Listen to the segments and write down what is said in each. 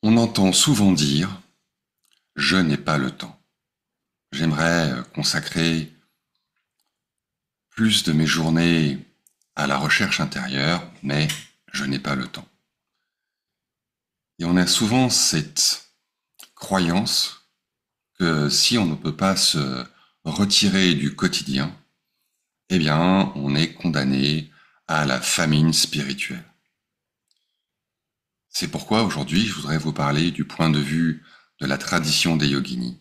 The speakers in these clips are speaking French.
On entend souvent dire « je n'ai pas le temps ». J'aimerais consacrer plus de mes journées à la recherche intérieure, mais je n'ai pas le temps. Et on a souvent cette croyance que si on ne peut pas se retirer du quotidien, eh bien, on est condamné à la famine spirituelle. C'est pourquoi aujourd'hui, je voudrais vous parler du point de vue de la tradition des yoginis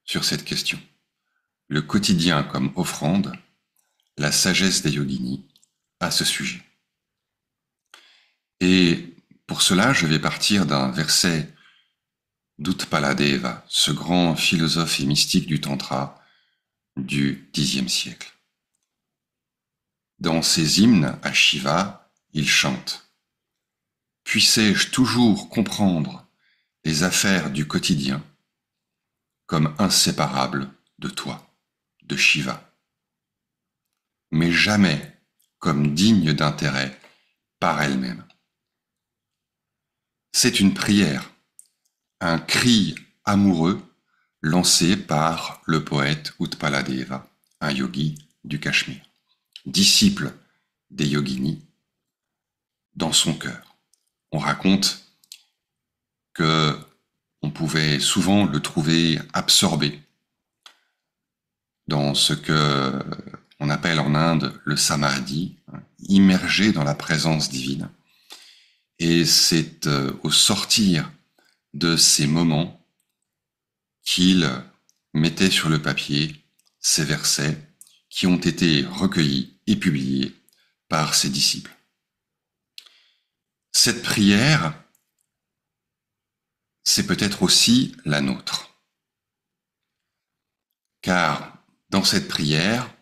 sur cette question. Le quotidien comme offrande, la sagesse des yoginis à ce sujet. Et pour cela, je vais partir d'un verset d'Utpaladeva, ce grand philosophe et mystique du Tantra du Xe siècle. Dans ses hymnes à Shiva, il chante « Puissais-je toujours comprendre les affaires du quotidien comme inséparables de toi, de Shiva, mais jamais comme dignes d'intérêt par elles-mêmes. » C'est une prière, un cri amoureux lancé par le poète Utpaladeva, un yogi du Cachemire, disciple des yoginis, dans son cœur. On raconte que on pouvait souvent le trouver absorbé dans ce que on appelle en Inde le samadhi, immergé dans la présence divine. Et c'est au sortir de ces moments qu'il mettait sur le papier ces versets qui ont été recueillis et publiés par ses disciples. Cette prière, c'est peut-être aussi la nôtre. Car dans cette prière,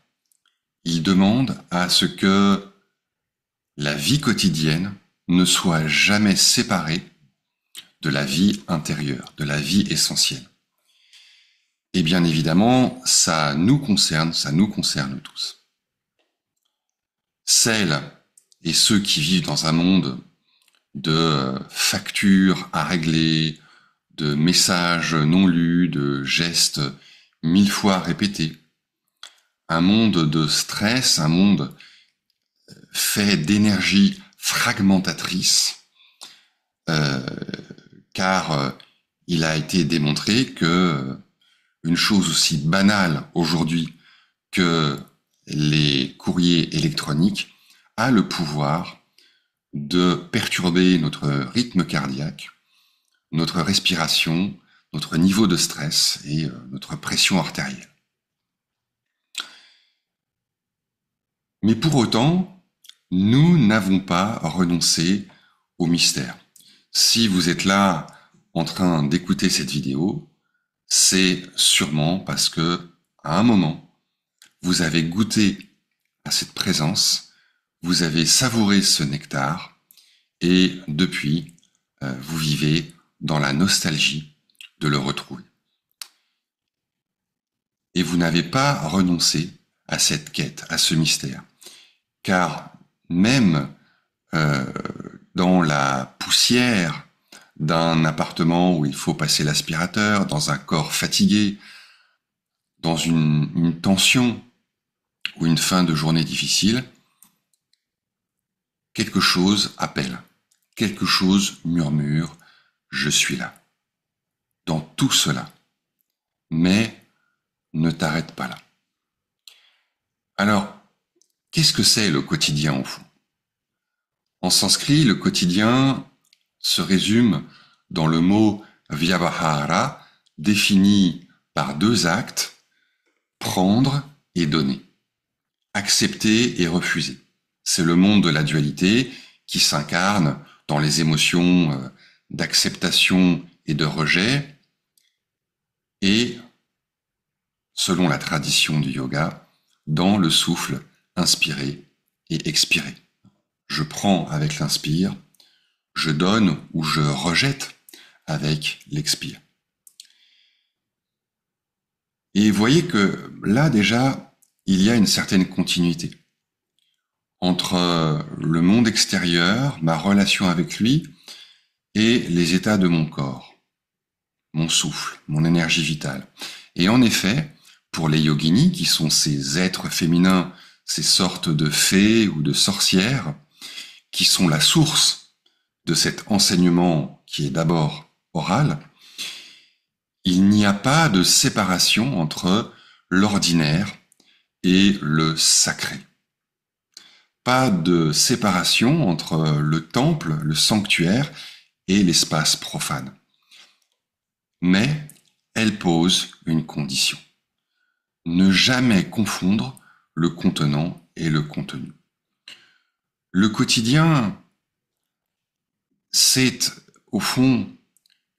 il demande à ce que la vie quotidienne ne soit jamais séparée de la vie intérieure, de la vie essentielle. Et bien évidemment, ça nous concerne tous. Celles et ceux qui vivent dans un monde de factures à régler, de messages non lus, de gestes 1000 fois répétés, un monde de stress, un monde fait d'énergie fragmentatrice, car il a été démontré que une chose aussi banale aujourd'hui que les courriers électroniques a le pouvoir de perturber notre rythme cardiaque, notre respiration, notre niveau de stress et notre pression artérielle. Mais pour autant, nous n'avons pas renoncé au mystère. Si vous êtes là en train d'écouter cette vidéo, c'est sûrement parce que, à un moment, vous avez goûté à cette présence, vous avez savouré ce nectar, et depuis, vous vivez dans la nostalgie de le retrouver. Et vous n'avez pas renoncé à cette quête, à ce mystère, car même dans la poussière d'un appartement où il faut passer l'aspirateur, dans un corps fatigué, dans une tension ou une fin de journée difficile, quelque chose appelle, quelque chose murmure, je suis là. Dans tout cela. Mais ne t'arrête pas là. Alors, qu'est-ce que c'est le quotidien au fond? En sanskrit, le quotidien se résume dans le mot vyavahara, défini par deux actes, prendre et donner, accepter et refuser. C'est le monde de la dualité qui s'incarne dans les émotions d'acceptation et de rejet, et, selon la tradition du yoga, dans le souffle inspiré et expiré. Je prends avec l'inspire, je donne ou je rejette avec l'expire. Et vous voyez que là déjà, il y a une certaine continuité entre le monde extérieur, ma relation avec lui, et les états de mon corps, mon souffle, mon énergie vitale. Et en effet, pour les yoginis, qui sont ces êtres féminins, ces sortes de fées ou de sorcières, qui sont la source de cet enseignement qui est d'abord oral, il n'y a pas de séparation entre l'ordinaire et le sacré. Pas de séparation entre le temple, le sanctuaire et l'espace profane. Mais elle pose une condition. Ne jamais confondre le contenant et le contenu. Le quotidien, c'est au fond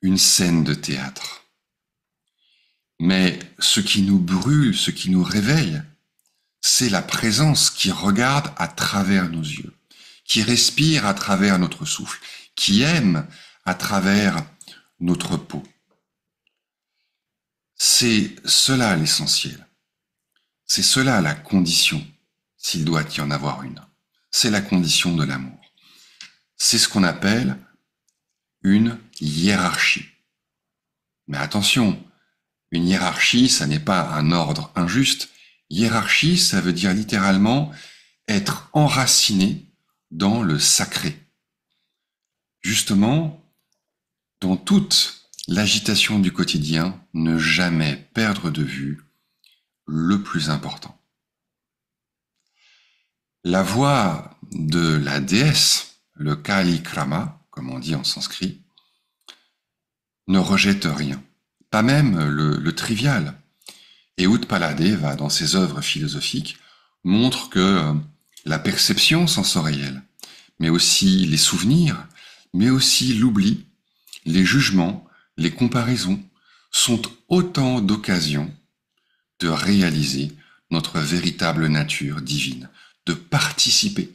une scène de théâtre. Mais ce qui nous brûle, ce qui nous réveille, c'est la présence qui regarde à travers nos yeux, qui respire à travers notre souffle, qui aime à travers notre peau. C'est cela l'essentiel. C'est cela la condition, s'il doit y en avoir une. C'est la condition de l'amour. C'est ce qu'on appelle une hiérarchie. Mais attention, une hiérarchie, ça n'est pas un ordre injuste. Hiérarchie, ça veut dire littéralement être enraciné dans le sacré. Justement, dans toute l'agitation du quotidien, ne jamais perdre de vue le plus important. La voix de la déesse, le Kalikrama, comme on dit en sanskrit, ne rejette rien, pas même le trivial. Et Utpaladeva, dans ses œuvres philosophiques, montre que la perception sensorielle, mais aussi les souvenirs, mais aussi l'oubli, les jugements, les comparaisons, sont autant d'occasions de réaliser notre véritable nature divine, de participer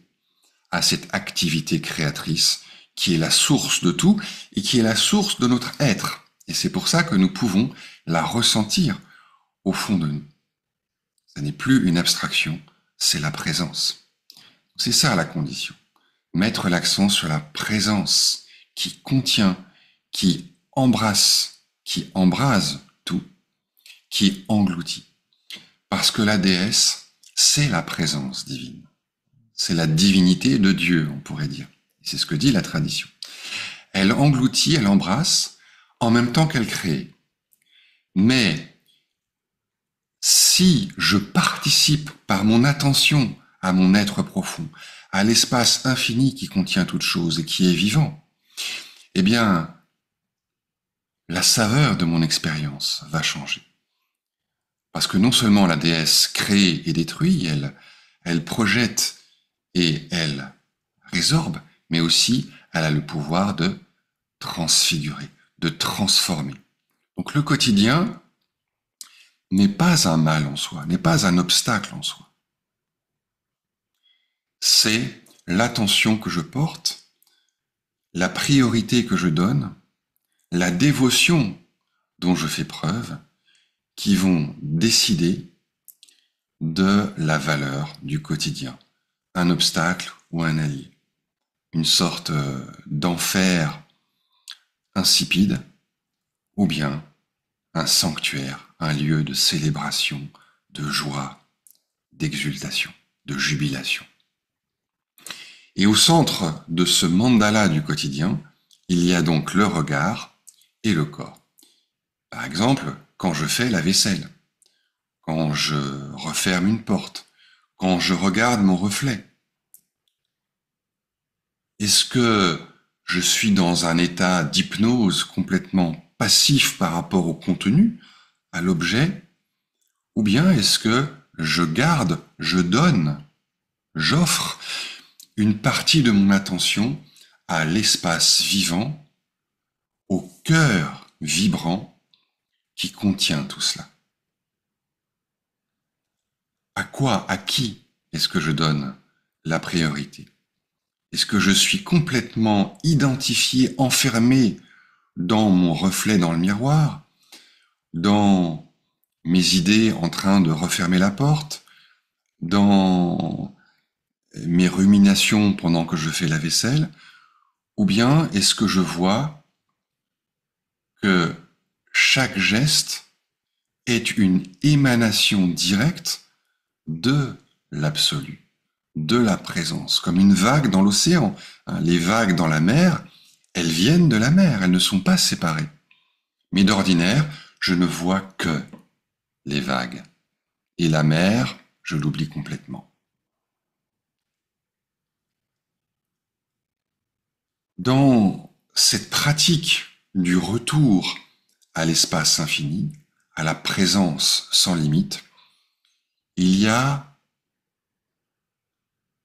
à cette activité créatrice qui est la source de tout et qui est la source de notre être. Et c'est pour ça que nous pouvons la ressentir au fond de nous. Ce n'est plus une abstraction, c'est la présence. C'est ça la condition. Mettre l'accent sur la présence qui contient, qui embrasse, qui embrase tout, qui engloutit. Parce que la déesse, c'est la présence divine. C'est la divinité de Dieu, on pourrait dire. C'est ce que dit la tradition. Elle engloutit, elle embrasse, en même temps qu'elle crée. Mais si je participe par mon attention à mon être profond, à l'espace infini qui contient toute chose et qui est vivant, eh bien, la saveur de mon expérience va changer. Parce que non seulement la déesse crée et détruit, elle projette et elle résorbe, mais aussi elle a le pouvoir de transfigurer, de transformer. Donc le quotidien n'est pas un mal en soi, n'est pas un obstacle en soi. C'est l'attention que je porte, la priorité que je donne, la dévotion dont je fais preuve, qui vont décider de la valeur du quotidien, un obstacle ou un allié, une sorte d'enfer insipide, ou bien un sanctuaire, un lieu de célébration, de joie, d'exultation, de jubilation. Et au centre de ce mandala du quotidien, il y a donc le regard et le corps. Par exemple, quand je fais la vaisselle, quand je referme une porte, quand je regarde mon reflet. Est-ce que je suis dans un état d'hypnose complètement passif par rapport au contenu, à l'objet, ou bien est-ce que je garde, je donne, j'offre une partie de mon attention à l'espace vivant, au cœur vibrant qui contient tout cela? À quoi, à qui est-ce que je donne la priorité? Est-ce que je suis complètement identifié, enfermé dans mon reflet dans le miroir, dans mes idées en train de refermer la porte, dans mes ruminations pendant que je fais la vaisselle, ou bien est-ce que je vois que chaque geste est une émanation directe de l'absolu, de la présence, comme une vague dans l'océan. Les vagues dans la mer, elles viennent de la mer, elles ne sont pas séparées. Mais d'ordinaire, je ne vois que les vagues. Et la mer, je l'oublie complètement. Dans cette pratique du retour à l'espace infini, à la présence sans limite, il y a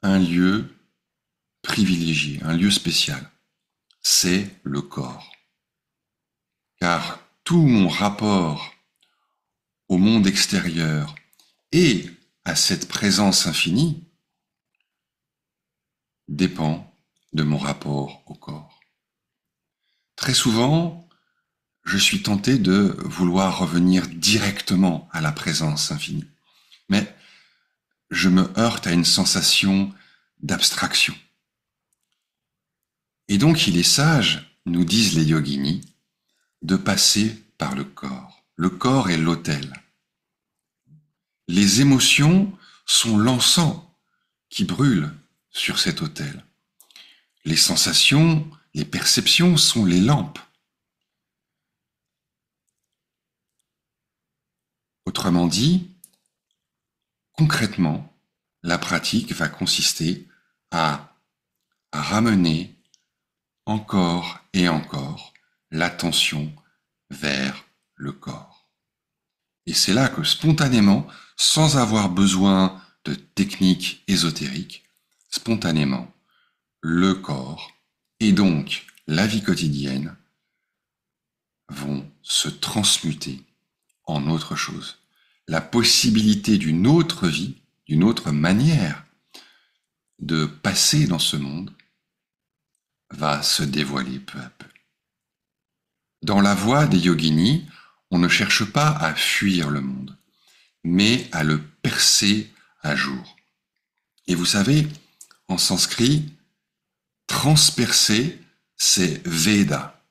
un lieu privilégié, un lieu spécial. C'est le corps. Car tout mon rapport au monde extérieur et à cette présence infinie dépend de mon rapport au corps. Très souvent, je suis tenté de vouloir revenir directement à la présence infinie. Mais je me heurte à une sensation d'abstraction. Et donc il est sage, nous disent les yoginis, de passer par le corps. Le corps est l'autel. Les émotions sont l'encens qui brûle sur cet autel. Les sensations, les perceptions sont les lampes. Autrement dit, concrètement, la pratique va consister à ramener encore et encore l'attention vers le corps. Et c'est là que spontanément, sans avoir besoin de techniques ésotériques, spontanément, le corps et donc la vie quotidienne vont se transmuter en autre chose. La possibilité d'une autre vie, d'une autre manière de passer dans ce monde va se dévoiler peu à peu. Dans la voie des yoginis, on ne cherche pas à fuir le monde, mais à le percer à jour. Et vous savez, en sanskrit, transpercer, c'est Veda.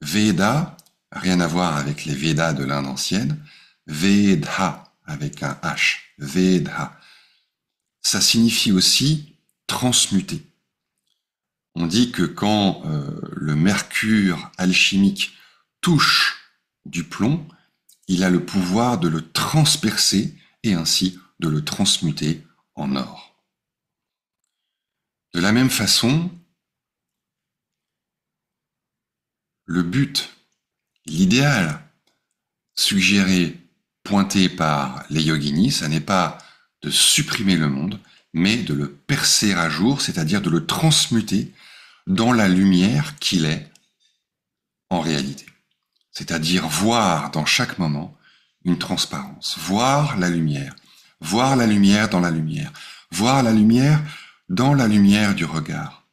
Veda, rien à voir avec les Védas de l'Inde ancienne, Vedha, avec un H, Vedha. Ça signifie aussi transmuter. On dit que quand le mercure alchimique touche du plomb, il a le pouvoir de le transpercer et ainsi de le transmuter en or. De la même façon, le but, l'idéal suggéré, pointé par les yoginis, ça n'est pas de supprimer le monde, mais de le percer à jour, c'est-à-dire de le transmuter dans la lumière qu'il est en réalité. C'est-à-dire voir dans chaque moment une transparence, voir la lumière dans la lumière, voir la lumière dans la lumière du regard.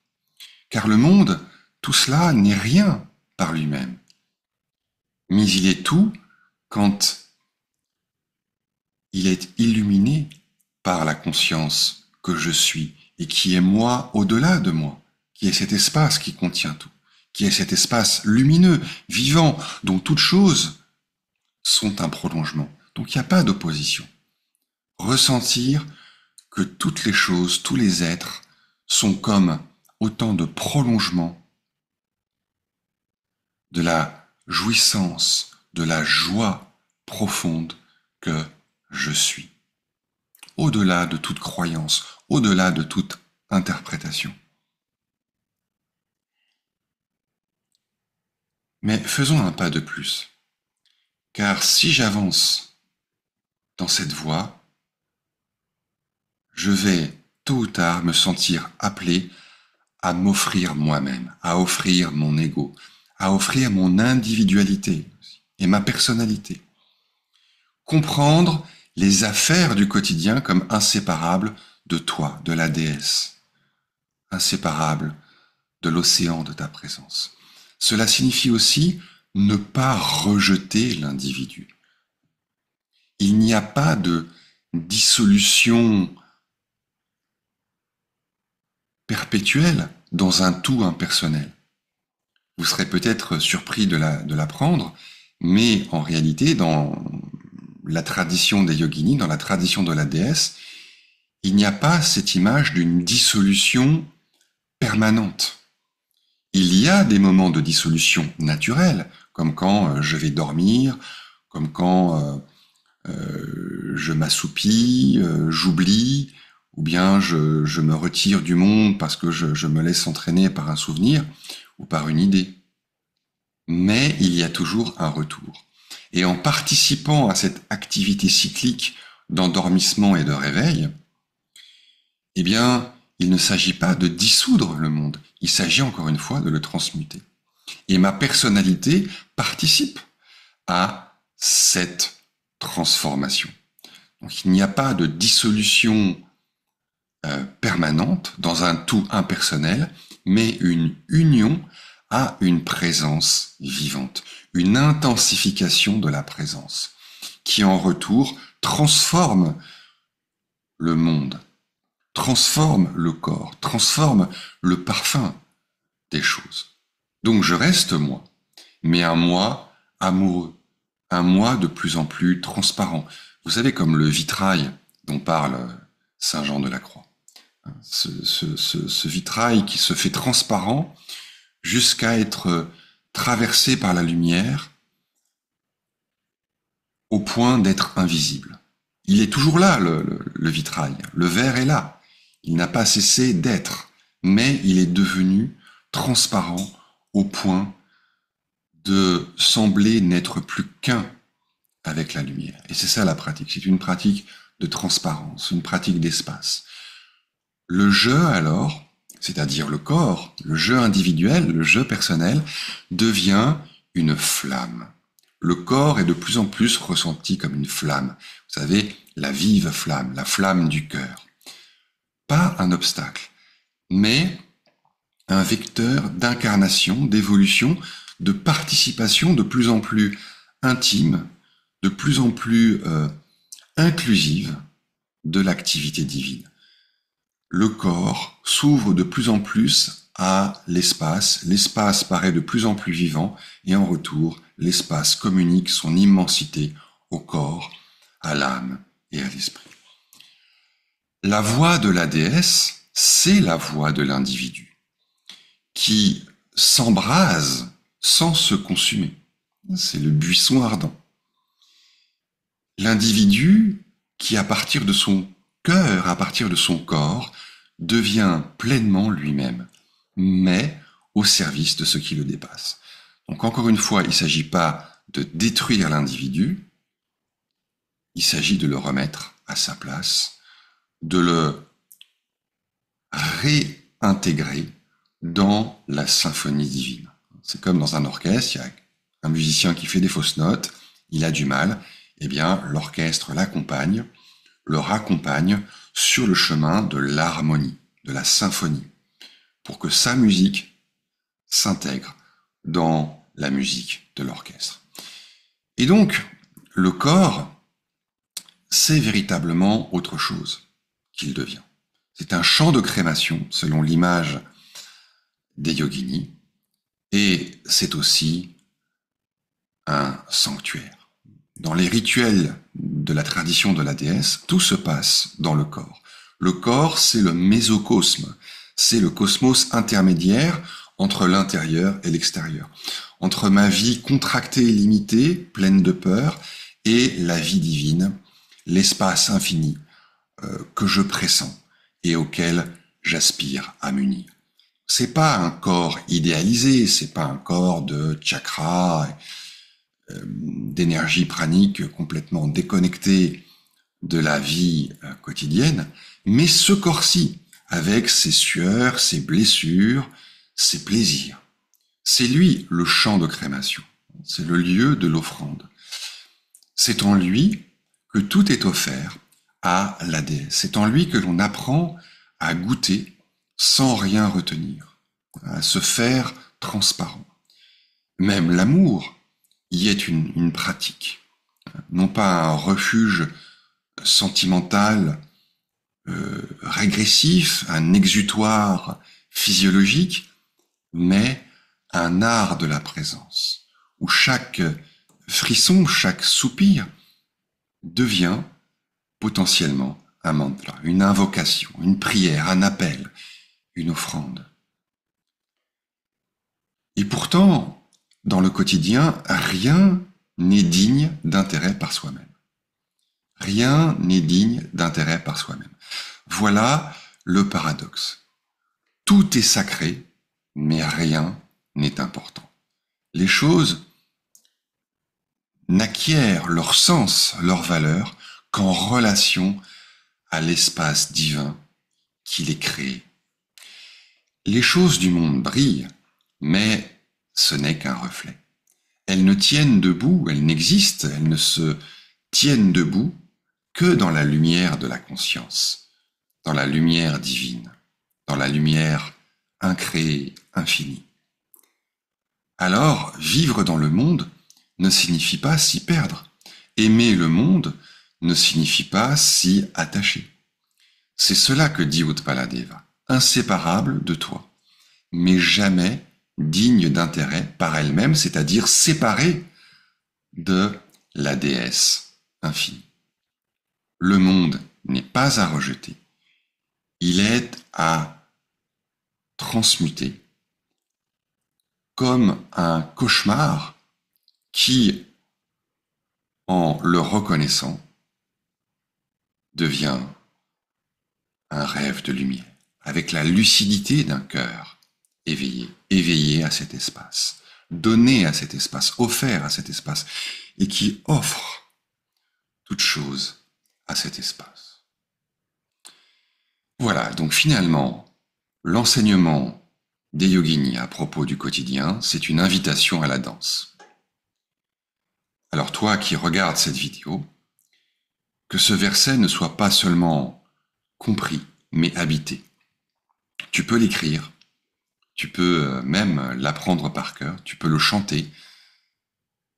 Car le monde, tout cela n'est rien par lui-même. Mais il est tout quand il est illuminé par la conscience que je suis et qui est moi au-delà de moi, qui est cet espace qui contient tout, qui est cet espace lumineux, vivant, dont toutes choses sont un prolongement. Donc il n'y a pas d'opposition. Ressentir que toutes les choses, tous les êtres sont comme autant de prolongements de la jouissance, de la joie profonde que je suis. Au-delà de toute croyance, au-delà de toute interprétation. Mais faisons un pas de plus. Car si j'avance dans cette voie, je vais tôt ou tard me sentir appelé à m'offrir moi-même, à offrir mon ego, à offrir mon individualité et ma personnalité. Comprendre les affaires du quotidien comme inséparables de toi, de la déesse, inséparables de l'océan de ta présence. Cela signifie aussi ne pas rejeter l'individu. Il n'y a pas de dissolution perpétuelle dans un tout impersonnel. Vous serez peut-être surpris de l'apprendre, mais en réalité, dans la tradition des yoginis, dans la tradition de la déesse, il n'y a pas cette image d'une dissolution permanente. Il y a des moments de dissolution naturelle, comme quand je vais dormir, comme quand je m'assoupis, j'oublie, ou bien je me retire du monde parce que je me laisse entraîner par un souvenir ou par une idée. Mais il y a toujours un retour. Et en participant à cette activité cyclique d'endormissement et de réveil, eh bien, il ne s'agit pas de dissoudre le monde, il s'agit encore une fois de le transmuter. Et ma personnalité participe à cette transformation. Donc il n'y a pas de dissolution permanente dans un tout impersonnel, mais une union à une présence vivante, une intensification de la présence, qui en retour transforme le monde, transforme le corps, transforme le parfum des choses. Donc je reste moi, mais un moi amoureux, un moi de plus en plus transparent. Vous savez, comme le vitrail dont parle Saint Jean de la Croix. Ce vitrail qui se fait transparent jusqu'à être traversé par la lumière au point d'être invisible. Il est toujours là, le vitrail. Le verre est là. Il n'a pas cessé d'être, mais il est devenu transparent au point de sembler n'être plus qu'un avec la lumière. Et c'est ça la pratique. C'est une pratique de transparence, une pratique d'espace. Le jeu, alors, c'est-à-dire le corps, le jeu individuel, le jeu personnel, devient une flamme. Le corps est de plus en plus ressenti comme une flamme. Vous savez, la vive flamme, la flamme du cœur. Pas un obstacle, mais un vecteur d'incarnation, d'évolution, de participation de plus en plus intime, de plus en plus inclusive de l'activité divine. Le corps s'ouvre de plus en plus à l'espace. L'espace paraît de plus en plus vivant et en retour, l'espace communique son immensité au corps, à l'âme et à l'esprit. La voix de la déesse, c'est la voix de l'individu qui s'embrase sans se consumer. C'est le buisson ardent. L'individu qui, à partir de son cœur, à partir de son corps, devient pleinement lui-même, mais au service de ce qui le dépasse. Donc encore une fois, il ne s'agit pas de détruire l'individu, il s'agit de le remettre à sa place, de le réintégrer dans la symphonie divine. C'est comme dans un orchestre, il y a un musicien qui fait des fausses notes, il a du mal, eh bien l'orchestre l'accompagne, le raccompagne sur le chemin de l'harmonie, de la symphonie, pour que sa musique s'intègre dans la musique de l'orchestre. Et donc, le corps, c'est véritablement autre chose qu'il devient. C'est un champ de crémation, selon l'image des yoginis, et c'est aussi un sanctuaire. Dans les rituels de la tradition de la déesse, tout se passe dans le corps. Le corps, c'est le mésocosme, c'est le cosmos intermédiaire entre l'intérieur et l'extérieur, entre ma vie contractée et limitée, pleine de peur, et la vie divine, l'espace infini que je pressens et auquel j'aspire à m'unir. C'est pas un corps idéalisé, c'est pas un corps de chakras, d'énergie pranique complètement déconnecté de la vie quotidienne, mais ce corps-ci, avec ses sueurs, ses blessures, ses plaisirs. C'est lui le champ de crémation, c'est le lieu de l'offrande. C'est en lui que tout est offert à la déesse. C'est en lui que l'on apprend à goûter sans rien retenir, à se faire transparent. Même l'amour y est une pratique, non pas un refuge sentimental régressif, un exutoire physiologique, mais un art de la présence, où chaque frisson, chaque soupir devient potentiellement un mantra, une invocation, une prière, un appel, une offrande. Et pourtant, dans le quotidien, rien n'est digne d'intérêt par soi-même. Rien n'est digne d'intérêt par soi-même. Voilà le paradoxe. Tout est sacré, mais rien n'est important. Les choses n'acquièrent leur sens, leur valeur, qu'en relation à l'espace divin qui les crée. Les choses du monde brillent, mais ce n'est qu'un reflet. Elles ne tiennent debout, elles n'existent, elles ne se tiennent debout que dans la lumière de la conscience, dans la lumière divine, dans la lumière incréée, infinie. Alors, vivre dans le monde ne signifie pas s'y perdre. Aimer le monde ne signifie pas s'y attacher. C'est cela que dit Utpaladeva, inséparable de toi, mais jamais digne d'intérêt par elle-même, c'est-à-dire séparée de la déesse infinie. Le monde n'est pas à rejeter, il est à transmuter comme un cauchemar qui, en le reconnaissant, devient un rêve de lumière, avec la lucidité d'un cœur éveillé, éveillé à cet espace, donné à cet espace, offert à cet espace, et qui offre toute chose à cet espace. Voilà, donc finalement, l'enseignement des yoginis à propos du quotidien, c'est une invitation à la danse. Alors toi qui regardes cette vidéo, que ce verset ne soit pas seulement compris, mais habité. Tu peux l'écrire, tu peux même l'apprendre par cœur, tu peux le chanter,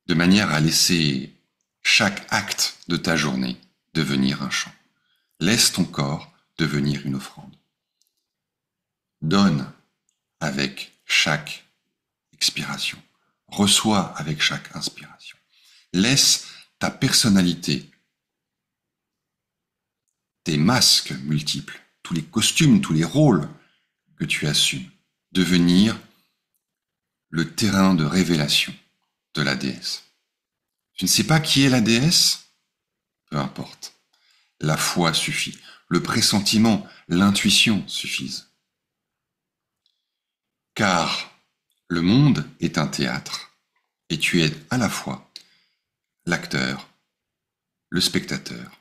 de manière à laisser chaque acte de ta journée devenir un chant. Laisse ton corps devenir une offrande. Donne avec chaque expiration. Reçois avec chaque inspiration. Laisse ta personnalité, tes masques multiples, tous les costumes, tous les rôles que tu assumes, devenir le terrain de révélation de la déesse. Tu ne sais pas qui est la déesse? Peu importe. La foi suffit. Le pressentiment, l'intuition suffisent. Car le monde est un théâtre et tu es à la fois l'acteur, le spectateur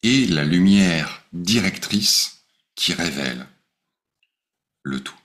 et la lumière directrice qui révèle le tout.